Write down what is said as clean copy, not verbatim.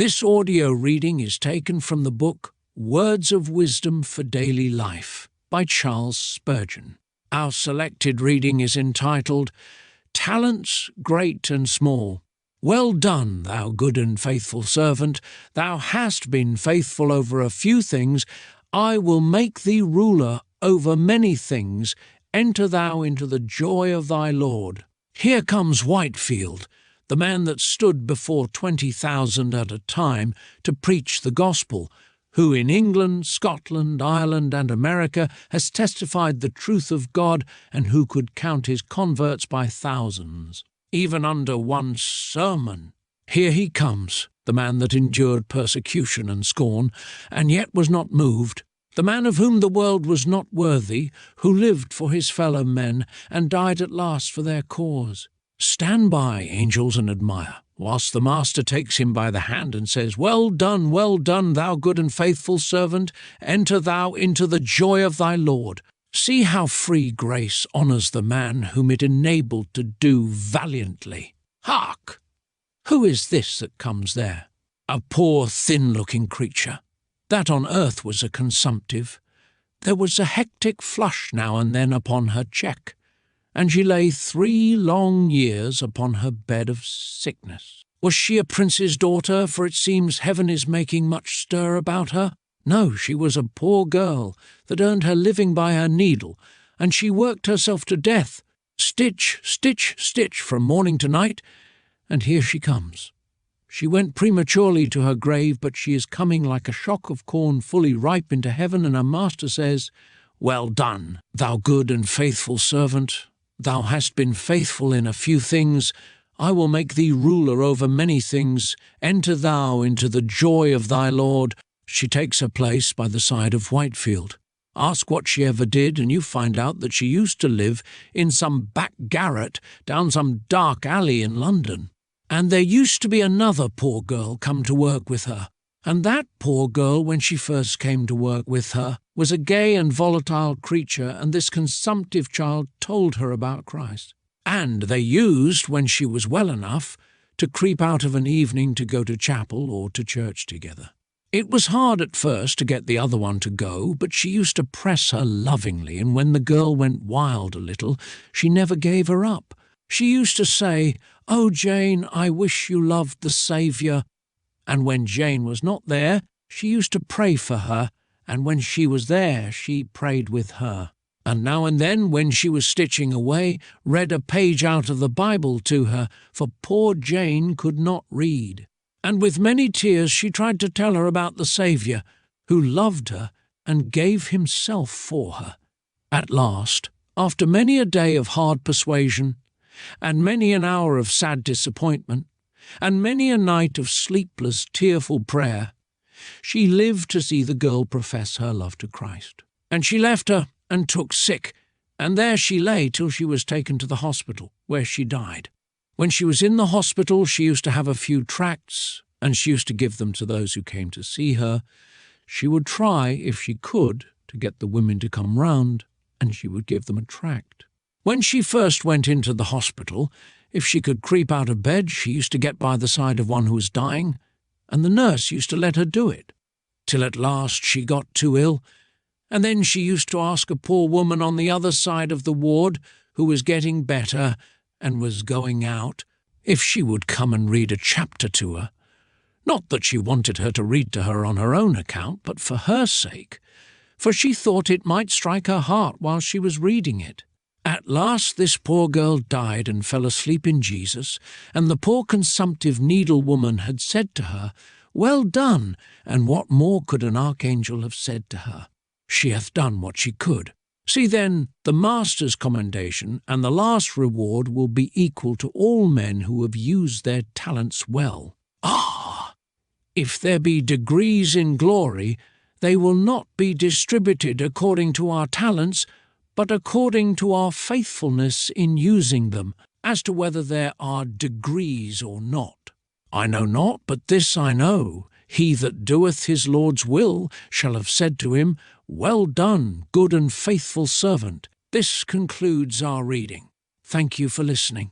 This audio reading is taken from the book Words of Wisdom for Daily Life by Charles Spurgeon. Our selected reading is entitled, Talents Great and Small. Well done, thou good and faithful servant. Thou hast been faithful over a few things. I will make thee ruler over many things. Enter thou into the joy of thy Lord. Here comes Whitefield, the man that stood before 20,000 at a time to preach the gospel, who in England, Scotland, Ireland, and America has testified the truth of God, and who could count his converts by thousands, even under one sermon. Here he comes, the man that endured persecution and scorn, and yet was not moved, the man of whom the world was not worthy, who lived for his fellow men, and died at last for their cause. Stand by, angels, and admire, whilst the Master takes him by the hand and says, well done, thou good and faithful servant. Enter thou into the joy of thy Lord. See how free grace honours the man whom it enabled to do valiantly. Hark! Who is this that comes there? A poor, thin-looking creature. That on earth was a consumptive. There was a hectic flush now and then upon her cheek, and she lay 3 long years upon her bed of sickness. Was she a prince's daughter, for it seems heaven is making much stir about her? No, she was a poor girl that earned her living by her needle, and she worked herself to death, stitch, stitch, stitch, from morning to night, and here she comes. She went prematurely to her grave, but she is coming like a shock of corn fully ripe into heaven, and her Master says, well done, thou good and faithful servant. Thou hast been faithful in a few things. I will make thee ruler over many things. Enter thou into the joy of thy Lord. She takes her place by the side of Whitefield. Ask what she ever did, and you find out that she used to live in some back garret down some dark alley in London. And there used to be another poor girl come to work with her. And that poor girl, when she first came to work with her, was a gay and volatile creature, and this consumptive child told her about Christ. And they used, when she was well enough, to creep out of an evening to go to chapel or to church together. It was hard at first to get the other one to go, but she used to press her lovingly, and when the girl went wild a little, she never gave her up. She used to say, "Oh, Jane, I wish you loved the Saviour." And when Jane was not there, she used to pray for her, and when she was there, she prayed with her. And now and then, when she was stitching away, read a page out of the Bible to her, for poor Jane could not read. And with many tears she tried to tell her about the Saviour, who loved her and gave himself for her. At last, after many a day of hard persuasion, and many an hour of sad disappointment, and many a night of sleepless, tearful prayer, she lived to see the girl profess her love to Christ. And she left her and took sick, and there she lay till she was taken to the hospital, where she died. When she was in the hospital, she used to have a few tracts, and she used to give them to those who came to see her. She would try, if she could, to get the women to come round, and she would give them a tract. When she first went into the hospital, if she could creep out of bed, she used to get by the side of one who was dying, and the nurse used to let her do it, till at last she got too ill, and then she used to ask a poor woman on the other side of the ward, who was getting better and was going out, if she would come and read a chapter to her. Not that she wanted her to read to her on her own account, but for her sake, for she thought it might strike her heart while she was reading it. At last this poor girl died and fell asleep in Jesus, and the poor consumptive needlewoman had said to her, well done, and what more could an archangel have said to her? She hath done what she could. See then, the Master's commendation and the last reward will be equal to all men who have used their talents well. Ah! If there be degrees in glory, they will not be distributed according to our talents, but according to our faithfulness in using them, as to whether there are degrees or not. I know not, but this I know, he that doeth his Lord's will shall have said to him, well done, good and faithful servant. This concludes our reading. Thank you for listening.